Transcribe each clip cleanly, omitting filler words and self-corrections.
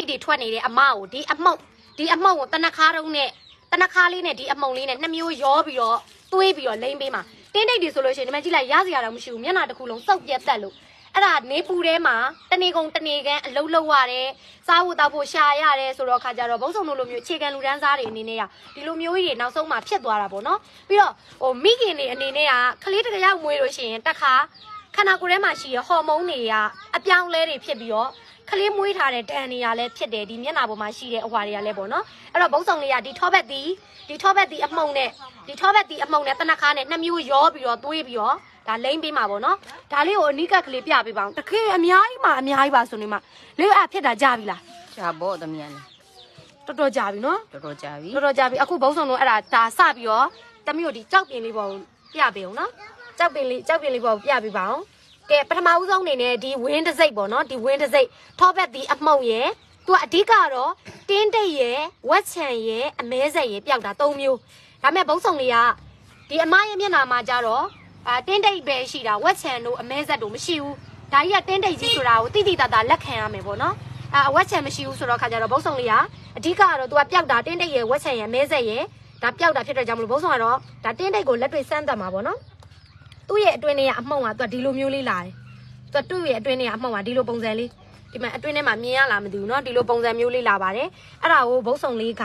တွေထွက်နေတဲ့အမကိုဒီအမှုတ်ကိုတနခါတုံးနဲ့တနခါလေးနဲ့ဒီအမှုံလေးနဲ့နှစ်မျိုးရောပြီးတော့တွေးပြီးတော့လိမ့်ပေးမှာတင်းတိတ်တွေဆိုလို့ရှိရင်ဒီမှာကြည့်လိုက်ရစရာတော့မရှိဘူးမျက်နှာတစ်ခုလုံးစောက်ပြတ်တက်လို့အဲ့ဒါနေပူထဲမှာတနေကုန်တနေကန်အလုံးလုံးရတယ်စားဖို့တောက်ဖို့ရှာရတယ်ဆိုတော့ခါကြတော့ဘုံစုံတို့လိုမျိုးအခြေခံလူတန်းစားတွေအနေနဲ့ဒီလိုမျိုးကြီးတွေနောက်ဆုံးမှဖြစ်သွားတာပေါ့နော်ပြီးတော့ဟိုမိခင်တွေအနေနဲ့ကကလေးတစ်ယောက်မွေးလို့ရှိရင်တစ်ခါခန္ဓာကိုယ်ထဲမှာရှိရဟော်မုန်းတွေကအပြောင်းလဲတွေဖြစ်ပြီးတော့ကလေးမွေးထားတဲ့တန်နေရလဲဖြစ်တယ်ဒီမျက်နှာပေါ်မှာရှိတဲ့အဟွာတွေကလည်းပေါ့နော်အဲ့တော့ဘုံစုံလေးကဒီထောဘက်တီအမှုံနဲ့တနခါနဲ့နှစ်မျိုးရောပြီးတော့တွေးပြီးတော့ဒါလိမ့်ပေးမှာပေါ့နော်ဒါလေးကိုအနိကကလေးပြပေးပါအောင်တခေအများကြီးပါဆိုနေမှာလေးအဖြစ်တာကြပြီလား ကြာပေါ့သမီးရလည်း တော်တော်ကြပြီနော် တော်တော်ကြာပြီ အခုဘုံစုံတို့အဲ့ဒါစပြီးတော့တမီးတို့ဒီကြောက်ပင်လေးပေါ်ပြပေးအောင်နော်ကြောက်ပင်လေးပေါ်ပြပေးပါအောင်ကဲပထမဦးဆုံးအနေနဲ့ဒီဝင်းတစ်စိတ်ပေါ့နော်ဒီဝင်းတစ်စိတ်ထောဘက်ဒီအမှုံရယ်သူကအဓိကတော့တင်းတိတ်ရယ်ဝက်ချံရယ်အမဲဆက်ရယ်ပျောက်တာ၃မျိုးဒါမဲ့ဘုံစုံလေးကဒီအမရဲ့မျက်နှာမှာကြတော့တင်းတိတ်ပဲရှိတာဝက်ချံတို့အမဲဆက်တို့မရှိဘူးဒါကြီးကတင်းတိတ်ကြီးဆိုတာကိုတိတိတတ်တာလက်ခံရမယ်ပေါ့နော်ဝက်ချံမရှိဘူးဆိုတော့ခါကြတော့ဘုံစုံလေးကအဓိကတော့သူကပျောက်တာတင်းတိတ်ရယ်ဝက်ချံရယ်မဲဆက်ရယ်ဒါပျောက်တာဖြစ်တဲ့ကြောင့်မလို့ဘုံစုံကတော့ဒါတင်းတိတ်ကိုလက်တွေ့စမ်းသပ်မှာပေါ့နော်သူ့ရဲ့အတွင်းထဲကအမှုံကသူကဒီလိုမျိုးလေးလာတယ်သူကသူ့ရဲ့အတွင်းထဲကအမှုံကဒီလိုပုံစံလေးဒီမှာအတွင်းထဲမှာမြင်ရလားမသိဘူးเนาะဒီလိုပုံစံမျိုးလေးလာပါတယ်အဲ့ဒါကိုဘုတ်ဆောင်လေးက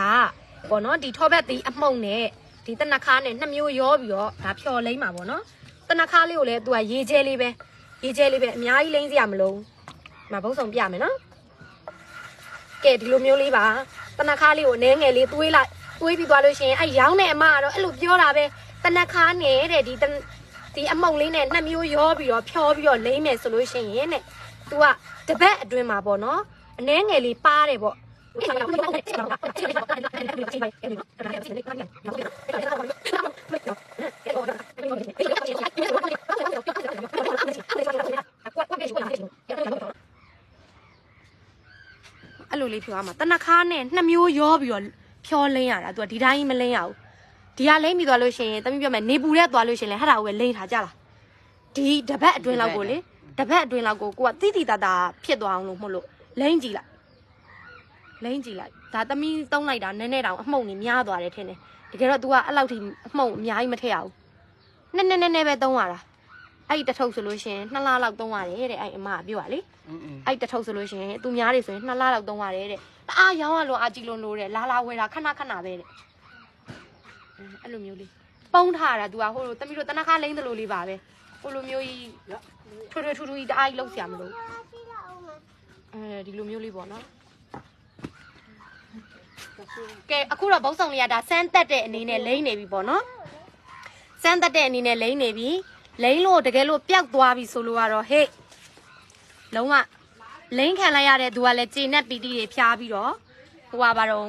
ပေါ့နော်ဒီထောဘက်ဒီအမှုံနဲ့ဒီတနခါနဲ့နှစ်မျိုးရောပြီးတော့ဒါဖြော်လိမ့်မှာပေါ့နော်တနခါလေးကိုလည်းသူကရေကျဲလေးပဲအများကြီးလိမ့်စရာမလိုဒီမှာဘုတ်ဆောင်ပြမယ်နော်ကဲဒီလိုမျိုးလေးပါတနခါလေးကိုနဲငယ်လေးတွေးပြီးသွားလို့ရှိရင်အဲ့ရောင်းတဲ့အမကတော့အဲ့လိုပြောတာပဲတနခါနဲ့တဲ့ဒီအမှုံလေးနဲ့နှစ်မျိုးရောပြီးတော့ဖြောပြီးတော့လိမ့်မယ်ဆိုလို့ရှိရင်တဲ့သူကတပတ်အတွင်းမှာပေါ့နော်အနှဲငယ်လေးပါတယ်ပေါ့အဲ့လိုလေးဖြောရမှာတနခါနဲ့နှစ်မျိုးရောပြီးတော့ဖြောလိမ့်ရတာသူကဒီတိုင်းမလိမ့်ရဘူးဒီကလိမ့်ပြီးသွားလို့ရှိရင်တမီးပြောမယ်နေပူတဲ့သွားလို့ရှိရင်လည်းဟဲ့တာကိုပဲလိမ့်ထားကြလားဒီတပတ်အတွင်းလောက်ကိုလေတပတ်အတွင်းလောက်ကိုကတိတိတတာဖြစ်သွားအောင်လို့မဟုတ်လို့လိမ့်ကြည့်လိုက်ဒါသမီးတုံးလိုက်တာနည်းနည်းတောင်အမှုံနေများသွားတယ်ထင်တယ်တကယ်တော့ तू ကအဲ့လောက်ထိအမှုံအများကြီးမထည့်ရဘူးနည်းနည်းပဲတုံးရတာအဲ့တထုပ်ဆိုလို့ရှိရင်2လလောက်တုံးရတယ်တဲ့အဲ့အမကပြောပါလေအဲ့တထုပ်ဆိုလို့ရှိရင်သူများတွေဆိုရင်2လလောက်တုံးရတယ်တဲ့တအားရောင်းရလို့အာကြည့်လို့တဲ့လာဝယ်တာခဏပဲတဲ့အဲ့လိုမျိုးလေးပုံးထားတာ तू ကဟိုလိုသမီးတို့တနခါလိမ့်သလိုလေးပါပဲဟိုလိုမျိုးကြီးထူကြီးတအားကြီးလောက်ဆရာမလို့ဒီလိုမျိုးလေးပေါ့နော်ကဲအခုတော့ဘုံဆောင်လေးကဒါစမ်းတက်တဲ့အနေနဲ့လိမ့်နေပြီပေါ့နော်စမ်းတက်တဲ့အနေနဲ့လိမ့်နေပြီလိမ့်လို့တကယ်လို့ပျောက်သွားပြီဆိုလို့ကတော့ဟေ့လုံးဝလိမ့်ခံလိုက်ရတဲ့သူကလည်းကျေနပ်ပီတိတွေဖျားပြီးတော့ဟိုပါတော့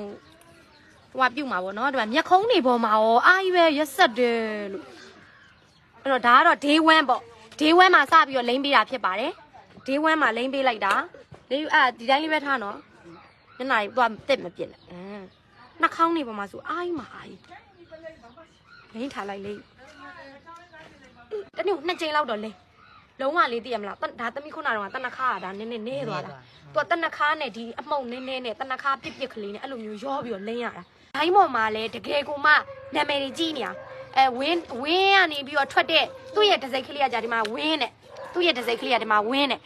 ဟိုပြုတ်မှာပေါ့နော်ဒီမှာမျက်ခုံးတွေပေါ်မှာရောအာကြီးပဲရက်ဆက်တယ်လို့အဲ့တော့ဒါကတော့ day 1ပေါ့ day 1မှာစပြီးတော့လိမ့်ပေးတာဖြစ်ပါတယ် day 1မှာလိမ့်ပေးလိုက်တာဒီတိုင်းလေးပဲထားနော်ညနေသွားတက်မပြစ်နဲ့နှာခေါင်းနေပေါ်မှာဆိုအာကြီးလိမ့်ထားလိုက်လေတနေ့2ချိန်လောက်တော့လိမ့်လုံးဝလေးသိရမလားဒါသမီးခုနကတော့တနခါဒါနည်းနေသွားတာသူကတနခါနဲ့ဒီအမှုံနည်းနဲ့တနခါပြစ်ကလေးနဲ့အဲ့လိုမျိုးရောပြီးတော့လိမ့်ရတာဒိုင်းပေါ်မှာလဲတကယ်ကိုမှနာမည်ကြီးနေတာဝင်းကနေပြီးတော့ထွက်တဲ့သူ့ရဲ့တစိမ့်ကလေးကကြာဒီမှာဝင်းနဲ့သူ့ရဲ့တစိမ့်ကလေးကဒီမှာဝင်းနဲ့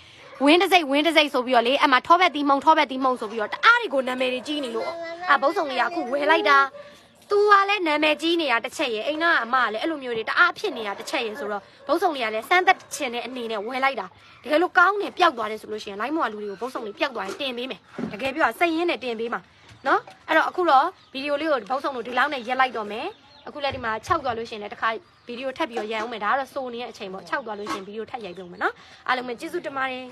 ဝင်းတစိမ့်ဆိုပြီးတော့လေအမှထောဘက်တီးမှုံဆိုပြီးတော့တအားတွေကိုနာမည်ကြီးနေလို့ဘုတ်ဆောင်လေးကအခုဝယ်လိုက်တာသူကလည်းနာမည်ကြီးနေတာတစ်ချက်ရဲ့အိမ်ကအမကလည်းအဲ့လိုမျိုးတွေတအားဖြစ်နေတာတစ်ချက်ရဲ့ဆိုတော့ဘုတ်ဆောင်လေးကလည်းစမ်းသက်ချင်တဲ့အနေနဲ့ဝယ်လိုက်တာတကယ်လို့ကောင်းနေပျောက်သွားတယ်ဆိုလို့ရှိရင်လိုင်းမော်လူတွေကိုဘုတ်ဆောင်လေးပျောက်သွားရင်တင်ပေးမယ်တကယ်ပြောစိတ်ရင်းနဲ့တင်ပေးမှာနော်အဲ့တော့အခုတော့ဗီဒီယိုလေးကိုဘုတ်ဆောင်တို့ဒီလောက်နဲ့ရက်လိုက်တော့မယ်အခုလည်းဒီမှာ6သွားလို့ရှိရင်လည်းတစ်ခါဗီဒီယိုထပ်ပြီးတော့ရိုက်အောင်မယ်ဒါကတော့စိုးနေတဲ့အချိန်ပေါ့6သွားလို့ရှိရင်ဗီဒီယိုထပ်ရိုက်ပြုံးမယ်နော်အားလုံးပဲကျေးဇူးတင်ပါတယ်